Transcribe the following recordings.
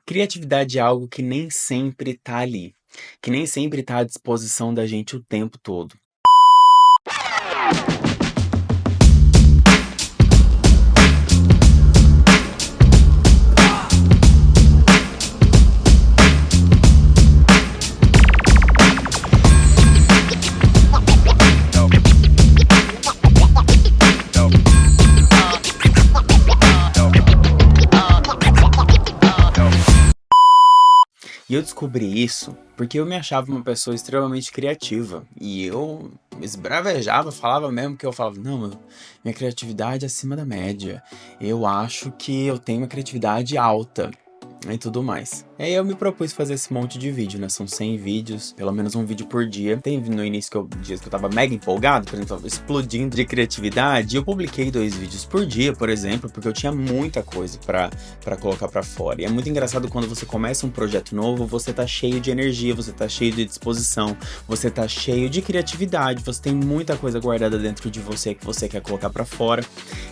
Criatividade é algo que nem sempre tá ali, que nem sempre tá à disposição da gente o tempo todo. E eu descobri isso porque eu me achava uma pessoa extremamente criativa. E eu esbravejava, falava mesmo que eu falava, não, minha criatividade é acima da média. Eu acho que eu tenho uma criatividade alta. E tudo mais. E aí eu me propus fazer esse monte de vídeo, né? São 100 vídeos, pelo menos um vídeo por dia. Tem no início dias que eu tava mega empolgado, por exemplo, explodindo de criatividade. Eu publiquei 2 vídeos por dia, por exemplo, porque eu tinha muita coisa pra colocar pra fora. E é muito engraçado quando você começa um projeto novo, você tá cheio de energia, você tá cheio de disposição, você tá cheio de criatividade, você tem muita coisa guardada dentro de você que você quer colocar pra fora.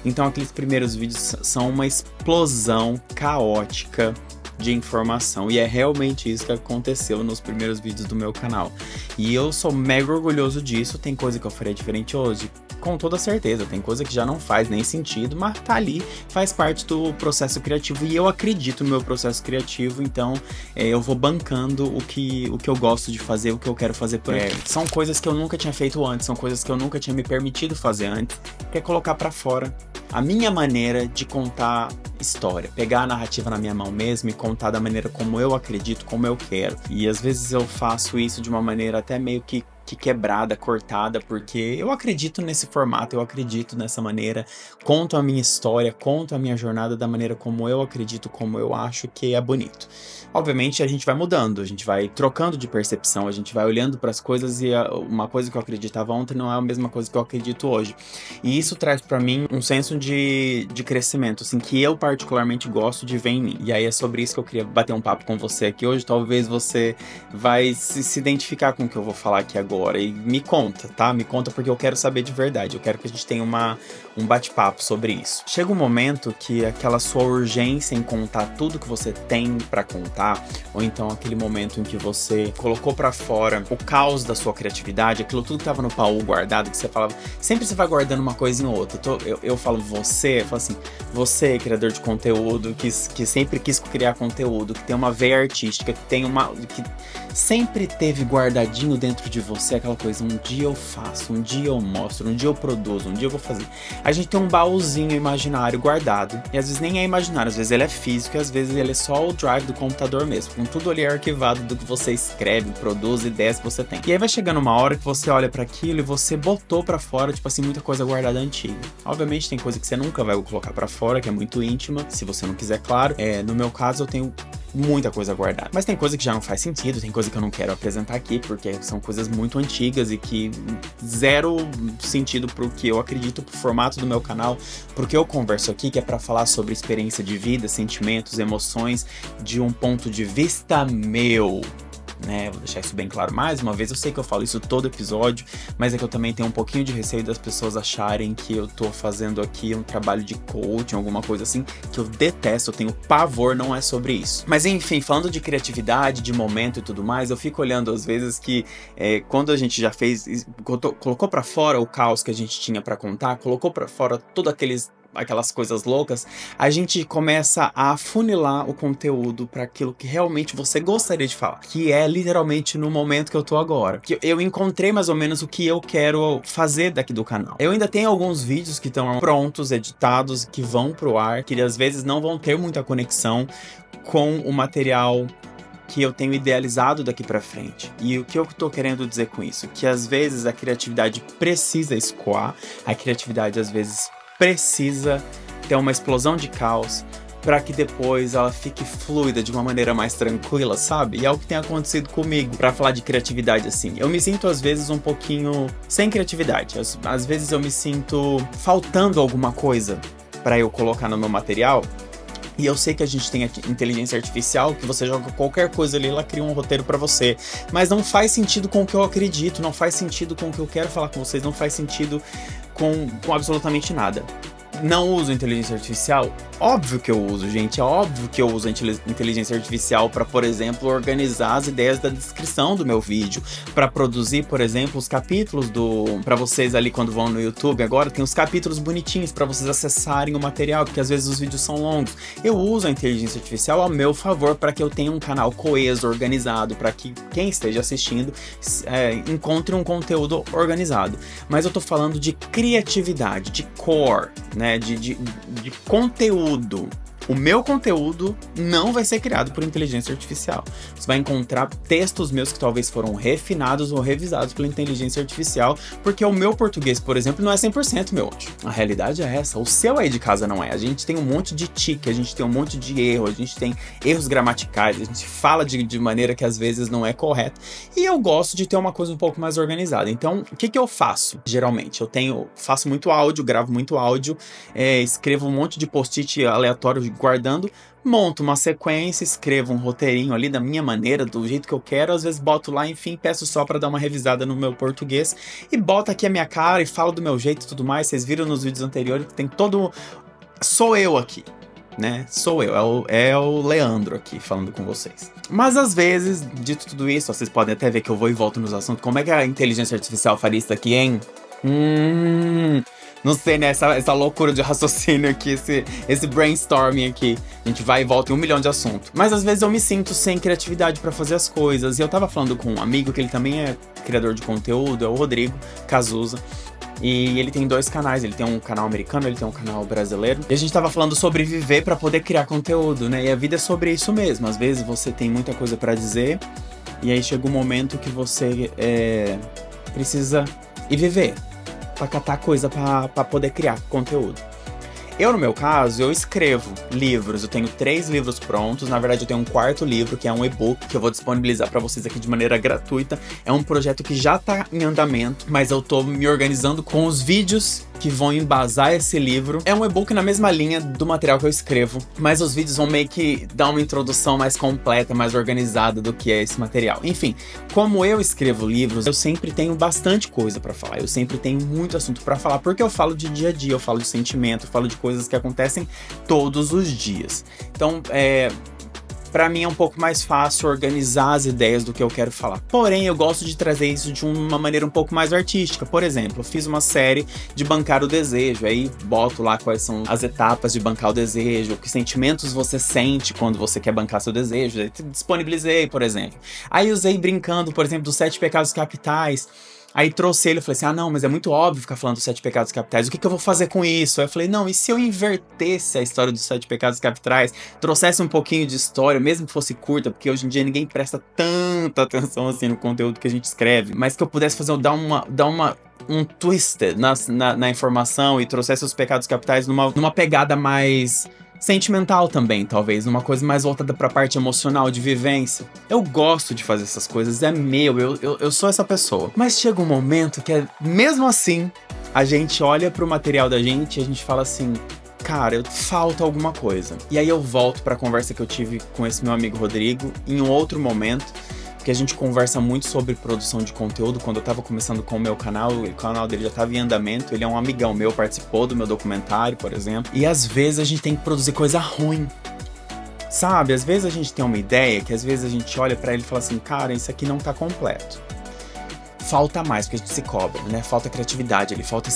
Então aqueles primeiros vídeos são uma explosão caótica de informação, e é realmente isso que aconteceu nos primeiros vídeos do meu canal. E eu sou mega orgulhoso disso. Tem coisa que eu faria diferente hoje? Com toda certeza, tem coisa que já não faz nem sentido, mas tá ali, faz parte do processo criativo, e eu acredito no meu processo criativo, então eu vou bancando o que eu gosto de fazer, o que eu quero fazer por aí. São coisas que eu nunca tinha feito antes, são coisas que eu nunca tinha me permitido fazer antes, que é colocar pra fora a minha maneira de contar história, pegar a narrativa na minha mão mesmo e contar da maneira como eu acredito, como eu quero. E às vezes eu faço isso de uma maneira até meio que quebrada, cortada, porque eu acredito nesse formato, eu acredito nessa maneira, conto a minha história, conto a minha jornada da maneira como eu acredito, como eu acho que é bonito. Obviamente a gente vai mudando, a gente vai trocando de percepção, a gente vai olhando para as coisas, e uma coisa que eu acreditava ontem não é a mesma coisa que eu acredito hoje. E isso traz para mim um senso de crescimento, assim, que eu particularmente gosto de ver em mim. E aí é sobre isso que eu queria bater um papo com você aqui hoje. Talvez você vai se identificar com o que eu vou falar aqui agora. E me conta, tá? Me conta, porque eu quero saber de verdade. Eu quero que a gente tenha um bate-papo sobre isso. Chega um momento que aquela sua urgência em contar tudo que você tem pra contar, ou então aquele momento em que você colocou pra fora o caos da sua criatividade, aquilo tudo que tava no baú guardado, que você falava, sempre você vai guardando uma coisa em outra. Eu falo você, eu falo assim, você, criador de conteúdo, que sempre quis criar conteúdo, que tem uma veia artística, que sempre teve guardadinho dentro de você aquela coisa, um dia eu faço, um dia eu mostro, um dia eu produzo, um dia eu vou fazer. A gente tem um baúzinho imaginário guardado, e às vezes nem é imaginário, às vezes ele é físico, e às vezes ele é só o drive do computador mesmo, com tudo ali arquivado do que você escreve, produz, ideias que você tem. E aí vai chegando uma hora que você olha pra aquilo e você botou pra fora, tipo assim, muita coisa guardada antiga. Obviamente tem coisa que você nunca vai colocar pra fora, que é muito íntima, se você não quiser, claro. No meu caso eu tenho muita coisa guardada. Mas tem coisa que já não faz sentido, tem coisa que eu não quero apresentar aqui, porque são coisas muito antigas e que zero sentido pro que eu acredito, pro formato do meu canal, pro que eu converso aqui, que é pra falar sobre experiência de vida, sentimentos, emoções, de um ponto de vista meu, né? Vou deixar isso bem claro mais uma vez. Eu sei que eu falo isso todo episódio, mas é que eu também tenho um pouquinho de receio das pessoas acharem que eu tô fazendo aqui um trabalho de coaching, alguma coisa assim, que eu detesto, eu tenho pavor, não é sobre isso. Mas enfim, falando de criatividade, de momento e tudo mais, eu fico olhando às vezes que quando a gente já fez, colocou pra fora o caos que a gente tinha pra contar, colocou pra fora todos aquelas coisas loucas, a gente começa a afunilar o conteúdo para aquilo que realmente você gostaria de falar, que é literalmente no momento que eu tô agora. Que eu encontrei mais ou menos o que eu quero fazer daqui do canal. Eu ainda tenho alguns vídeos que estão prontos, editados, que vão pro ar, que às vezes não vão ter muita conexão com o material que eu tenho idealizado daqui pra frente. E o que eu tô querendo dizer com isso? Que às vezes a criatividade precisa escoar, a criatividade às vezes precisa ter uma explosão de caos para que depois ela fique fluida de uma maneira mais tranquila, sabe? E é o que tem acontecido comigo para falar de criatividade assim. Eu me sinto às vezes um pouquinho sem criatividade. Às vezes eu me sinto faltando alguma coisa para eu colocar no meu material. E eu sei que a gente tem inteligência artificial, que você joga qualquer coisa ali, ela cria um roteiro pra você. Mas não faz sentido com o que eu acredito, não faz sentido com o que eu quero falar com vocês, não faz sentido com absolutamente nada. não uso inteligência artificial? Óbvio que eu uso, gente. É óbvio que eu uso a inteligência artificial para, por exemplo, organizar as ideias da descrição do meu vídeo, para produzir, por exemplo, os capítulos para vocês ali quando vão no YouTube. Agora tem os capítulos bonitinhos para vocês acessarem o material, porque às vezes os vídeos são longos. Eu uso a inteligência artificial ao meu favor para que eu tenha um canal coeso, organizado, para que quem esteja assistindo encontre um conteúdo organizado. Mas eu tô falando de criatividade, de core, né, de conteúdo. O meu conteúdo não vai ser criado por inteligência artificial. Você vai encontrar textos meus que talvez foram refinados ou revisados pela inteligência artificial, porque o meu português, por exemplo, não é 100%, meu anjo. A realidade é essa. O seu aí de casa não é. A gente tem um monte de tique, a gente tem um monte de erro, a gente tem erros gramaticais, a gente fala de maneira que às vezes não é correta. E eu gosto de ter uma coisa um pouco mais organizada. Então, o que eu faço? Geralmente, faço muito áudio, gravo muito áudio, escrevo um monte de post-it aleatório guardando, monto uma sequência, escrevo um roteirinho ali da minha maneira, do jeito que eu quero, às vezes boto lá, enfim, peço só pra dar uma revisada no meu português e boto aqui a minha cara e falo do meu jeito e tudo mais. Vocês viram nos vídeos anteriores que tem todo... Sou eu aqui, né? Sou eu, é o Leandro aqui falando com vocês. Mas às vezes, dito tudo isso, vocês podem até ver que eu vou e volto nos assuntos. Como é que a inteligência artificial faria isso aqui, hein? Não sei, né? Essa loucura de raciocínio aqui, esse brainstorming aqui. A gente vai e volta em 1 milhão de assuntos. Mas às vezes eu me sinto sem criatividade pra fazer as coisas. E eu tava falando com um amigo que ele também é criador de conteúdo, é o Rodrigo Cazuza. E ele tem 2 canais, ele tem um canal americano, ele tem um canal brasileiro. E a gente tava falando sobre viver pra poder criar conteúdo, né? E a vida é sobre isso mesmo. Às vezes você tem muita coisa pra dizer, e aí chega um momento que você precisa ir viver, pra catar coisa pra poder criar conteúdo. Eu, no meu caso, eu escrevo livros. Eu tenho 3 livros prontos. Na verdade, eu tenho um 4º livro, que é um e-book, que eu vou disponibilizar pra vocês aqui de maneira gratuita. É um projeto que já tá em andamento, mas eu tô me organizando com os vídeos que vão embasar esse livro. É um e-book na mesma linha do material que eu escrevo, mas os vídeos vão meio que dar uma introdução mais completa, mais organizada do que é esse material. Enfim, como eu escrevo livros, eu sempre tenho bastante coisa pra falar. Eu sempre tenho muito assunto pra falar, porque eu falo de dia a dia, eu falo de sentimento, eu falo de coisas que acontecem todos os dias. Então, pra mim é um pouco mais fácil organizar as ideias do que eu quero falar. Porém, eu gosto de trazer isso de uma maneira um pouco mais artística. Por exemplo, eu fiz uma série de bancar o desejo. Aí boto lá quais são as etapas de bancar o desejo, que sentimentos você sente quando você quer bancar seu desejo. Aí disponibilizei, por exemplo. Aí usei brincando, por exemplo, dos 7 pecados capitais. Aí trouxe ele, eu falei assim, não, mas é muito óbvio ficar falando dos 7 pecados capitais, o que eu vou fazer com isso? Aí eu falei, não, e se eu invertesse a história dos 7 pecados capitais, trouxesse um pouquinho de história, mesmo que fosse curta, porque hoje em dia ninguém presta tanta atenção assim no conteúdo que a gente escreve, mas que eu pudesse dar um twisted na informação e trouxesse os pecados capitais numa pegada mais sentimental também, talvez, uma coisa mais voltada pra parte emocional, de vivência. Eu gosto de fazer essas coisas, é meu, eu sou essa pessoa. Mas chega um momento que, mesmo assim, a gente olha pro material da gente e a gente fala assim, cara, falta alguma coisa. E aí eu volto pra conversa que eu tive com esse meu amigo Rodrigo, em um outro momento, que a gente conversa muito sobre produção de conteúdo. Quando eu tava começando com o meu canal, o canal dele já tava em andamento, ele é um amigão meu, participou do meu documentário, por exemplo. E às vezes a gente tem que produzir coisa ruim, sabe? Às vezes a gente tem uma ideia, que às vezes a gente olha pra ele e fala assim, cara, isso aqui não tá completo. Falta mais, porque a gente se cobra, né? Falta criatividade ali, falta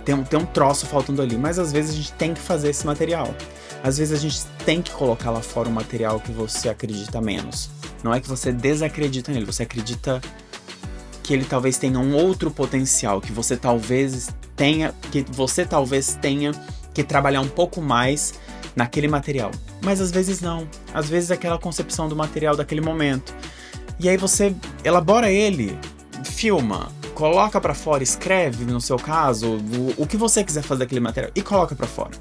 tem um troço faltando ali. Mas às vezes a gente tem que fazer esse material. Às vezes a gente tem que colocar lá fora um material que você acredita menos. Não é que você desacredita nele, você acredita que ele talvez tenha um outro potencial, que você talvez tenha que trabalhar um pouco mais naquele material. Mas às vezes não. Às vezes é aquela concepção do material daquele momento. E aí você elabora ele, filma, coloca pra fora, escreve, no seu caso, o que você quiser fazer daquele material e coloca pra fora.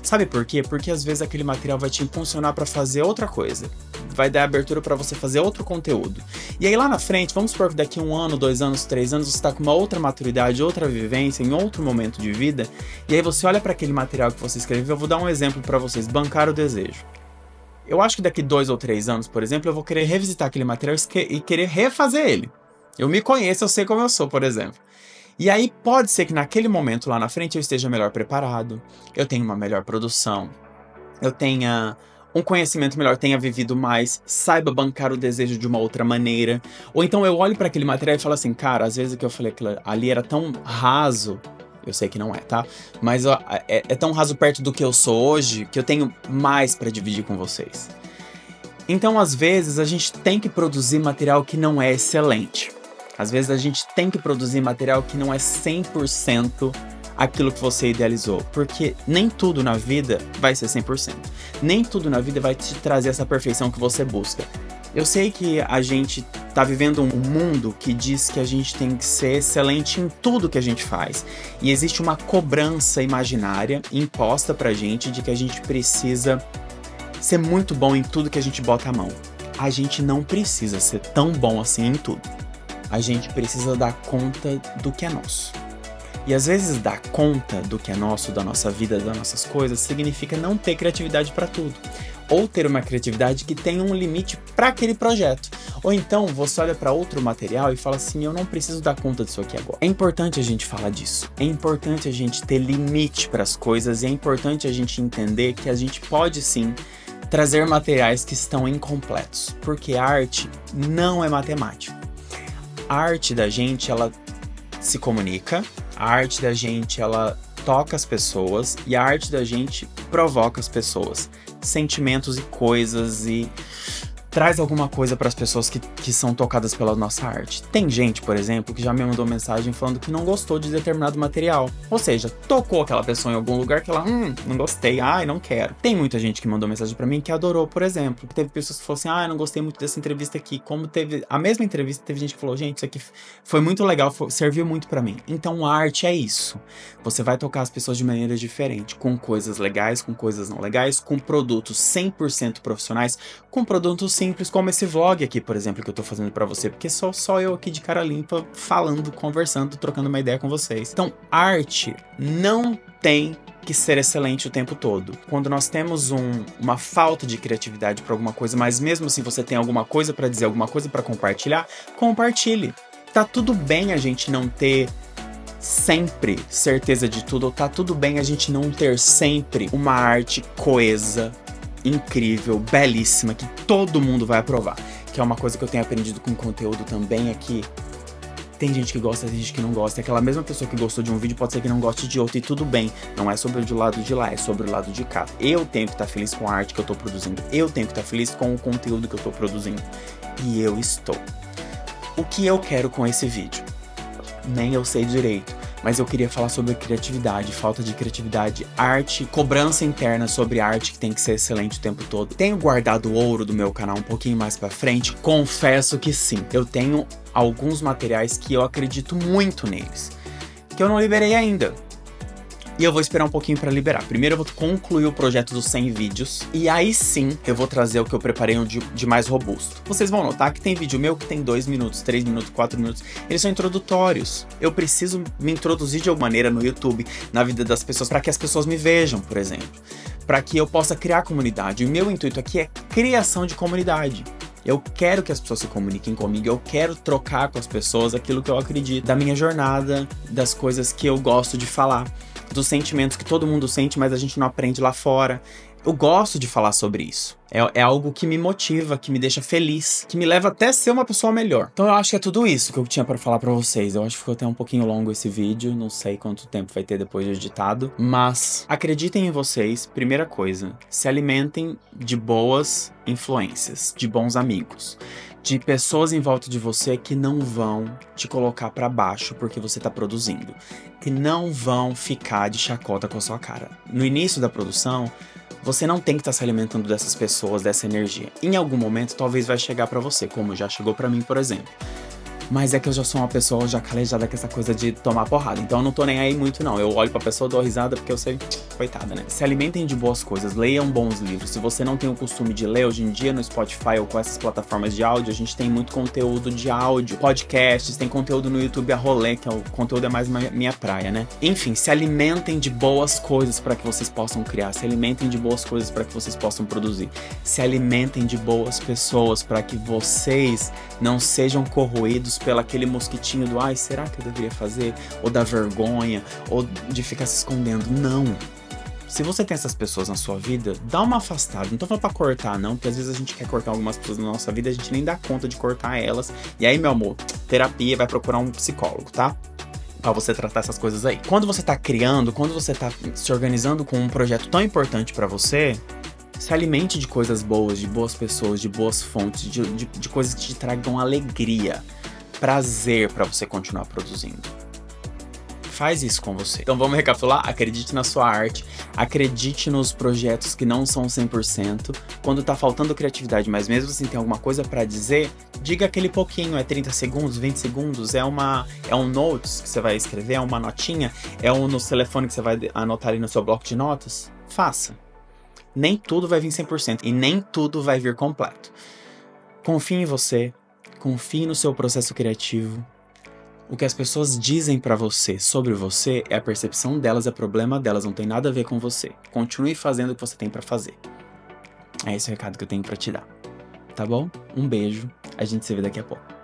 Sabe por quê? Porque às vezes aquele material vai te impulsionar pra fazer outra coisa. Vai dar abertura pra você fazer outro conteúdo. E aí lá na frente, vamos supor que daqui 1 ano, 2 anos, 3 anos, você tá com uma outra maturidade, outra vivência, em outro momento de vida, e aí você olha pra aquele material que você escreveu. Eu vou dar um exemplo pra vocês, bancar o desejo. Eu acho que daqui 2 ou 3 anos, por exemplo, eu vou querer revisitar aquele material e querer refazer ele. Eu me conheço, eu sei como eu sou, por exemplo. E aí pode ser que naquele momento lá na frente eu esteja melhor preparado, eu tenha uma melhor produção, eu tenha um conhecimento melhor, tenha vivido mais, saiba bancar o desejo de uma outra maneira. Ou então eu olho para aquele material e falo assim, cara, às vezes o que eu falei ali era tão raso, eu sei que não é, tá? Mas ó, é tão raso perto do que eu sou hoje, que eu tenho mais para dividir com vocês. Então, às vezes, a gente tem que produzir material que não é excelente. Às vezes, a gente tem que produzir material que não é 100% aquilo que você idealizou. Porque nem tudo na vida vai ser 100%. Nem tudo na vida vai te trazer essa perfeição que você busca. Eu sei que a gente tá vivendo um mundo que diz que a gente tem que ser excelente em tudo que a gente faz. E existe uma cobrança imaginária imposta pra gente de que a gente precisa ser muito bom em tudo que a gente bota a mão. A gente não precisa ser tão bom assim em tudo. A gente precisa dar conta do que é nosso. E às vezes dar conta do que é nosso, da nossa vida, das nossas coisas, significa não ter criatividade para tudo. Ou ter uma criatividade que tenha um limite para aquele projeto. Ou então você olha para outro material e fala assim, eu não preciso dar conta disso aqui agora. É importante a gente falar disso. É importante a gente ter limite para as coisas. E é importante a gente entender que a gente pode sim trazer materiais que estão incompletos. Porque a arte não é matemática. A arte da gente, ela se comunica. A arte da gente, ela toca as pessoas. E a arte da gente provoca as pessoas. Sentimentos e coisas e traz alguma coisa para as pessoas que são tocadas pela nossa arte. Tem gente, por exemplo, que já me mandou mensagem falando que não gostou de determinado material. Ou seja, tocou aquela pessoa em algum lugar que ela, não gostei, não quero. Tem muita gente que mandou mensagem para mim que adorou, por exemplo. Teve pessoas que falaram assim, não gostei muito dessa entrevista aqui. Como teve a mesma entrevista, teve gente que falou, gente, isso aqui foi muito legal, serviu muito para mim. Então a arte é isso. Você vai tocar as pessoas de maneira diferente, com coisas legais, com coisas não legais, com produtos 100% profissionais, com produtos simples, como esse vlog aqui, por exemplo, que eu tô fazendo pra você, porque só eu aqui de cara limpa, falando, conversando, trocando uma ideia com vocês. Então, arte não tem que ser excelente o tempo todo. Quando nós temos uma falta de criatividade pra alguma coisa, mas mesmo assim você tem alguma coisa pra dizer, alguma coisa pra compartilhar, compartilhe. Tá tudo bem a gente não ter sempre certeza de tudo, ou tá tudo bem a gente não ter sempre uma arte coesa, incrível, belíssima, que todo mundo vai aprovar. Que é uma coisa que eu tenho aprendido com conteúdo também, é que tem gente que gosta, tem gente que não gosta. Aquela mesma pessoa que gostou de um vídeo pode ser que não goste de outro, e tudo bem. Não é sobre o lado de lá, é sobre o lado de cá. Eu tenho que estar feliz com a arte que eu tô produzindo. Eu tenho que estar feliz com o conteúdo que eu tô produzindo. E eu estou. O que eu quero com esse vídeo? Nem eu sei direito. Mas eu queria falar sobre criatividade, falta de criatividade, arte, cobrança interna sobre arte que tem que ser excelente o tempo todo. Tenho guardado o ouro do meu canal um pouquinho mais pra frente? Confesso que sim. Eu tenho alguns materiais que eu acredito muito neles, que eu não liberei ainda. E eu vou esperar um pouquinho pra liberar. Primeiro eu vou concluir o projeto dos 100 vídeos. E aí sim, eu vou trazer o que eu preparei de mais robusto. Vocês vão notar que tem vídeo meu que tem 2 minutos, 3 minutos, 4 minutos. Eles são introdutórios. Eu preciso me introduzir de alguma maneira no YouTube, na vida das pessoas, pra que as pessoas me vejam, por exemplo. Pra que eu possa criar comunidade. O meu intuito aqui é criação de comunidade. Eu quero que as pessoas se comuniquem comigo, eu quero trocar com as pessoas aquilo que eu acredito, da minha jornada, das coisas que eu gosto de falar, dos sentimentos que todo mundo sente, mas a gente não aprende lá fora. Eu gosto de falar sobre isso. É algo que me motiva, que me deixa feliz, que me leva até a ser uma pessoa melhor. Então eu acho que é tudo isso que eu tinha pra falar pra vocês. Eu acho que ficou até um pouquinho longo esse vídeo, não sei quanto tempo vai ter depois de editado. Mas acreditem em vocês, primeira coisa, se alimentem de boas influências, de bons amigos, de pessoas em volta de você que não vão te colocar pra baixo porque você tá produzindo, que não vão ficar de chacota com a sua cara. No início da produção, você não tem que estar se alimentando dessas pessoas, dessa energia. Em algum momento, talvez vai chegar pra você, como já chegou pra mim, por exemplo. Mas é que eu já sou uma pessoa já calejada com essa coisa de tomar porrada. Então eu não tô nem aí muito, não. Eu olho pra pessoa, dou risada, porque eu sei, coitada, né? Se alimentem de boas coisas, leiam bons livros. Se você não tem o costume de ler, hoje em dia no Spotify ou com essas plataformas de áudio, a gente tem muito conteúdo de áudio, podcasts, tem conteúdo no YouTube a rolê, que é o conteúdo é mais minha praia, né? Enfim, se alimentem de boas coisas para que vocês possam criar. Se alimentem de boas coisas para que vocês possam produzir. Se alimentem de boas pessoas para que vocês não sejam corroídos medos, pelo aquele mosquitinho do ai, será que eu deveria fazer? Ou da vergonha, ou de ficar se escondendo. Não. Se você tem essas pessoas na sua vida, dá uma afastada. Não tô falando pra cortar, não, porque às vezes a gente quer cortar algumas pessoas na nossa vida e a gente nem dá conta de cortar elas. E aí, meu amor, terapia, vai procurar um psicólogo, tá? Pra você tratar essas coisas aí. Quando você tá criando, quando você tá se organizando com um projeto tão importante pra você, se alimente de coisas boas, de boas pessoas, de boas fontes, de coisas que te tragam alegria, prazer pra você continuar produzindo. Faz isso com você. Então vamos recapitular? Acredite na sua arte, acredite nos projetos que não são 100%. Quando tá faltando criatividade, mas mesmo assim tem alguma coisa pra dizer, diga aquele pouquinho, é 30 segundos, 20 segundos, é um notes que você vai escrever, é uma notinha, é um no telefone que você vai anotar ali no seu bloco de notas. Faça. Nem tudo vai vir 100% e nem tudo vai vir completo. Confie em você, confie no seu processo criativo. O que as pessoas dizem pra você sobre você é a percepção delas, é problema delas, não tem nada a ver com você. Continue fazendo o que você tem pra fazer. É esse o recado que eu tenho pra te dar. Tá bom? Um beijo, a gente se vê daqui a pouco.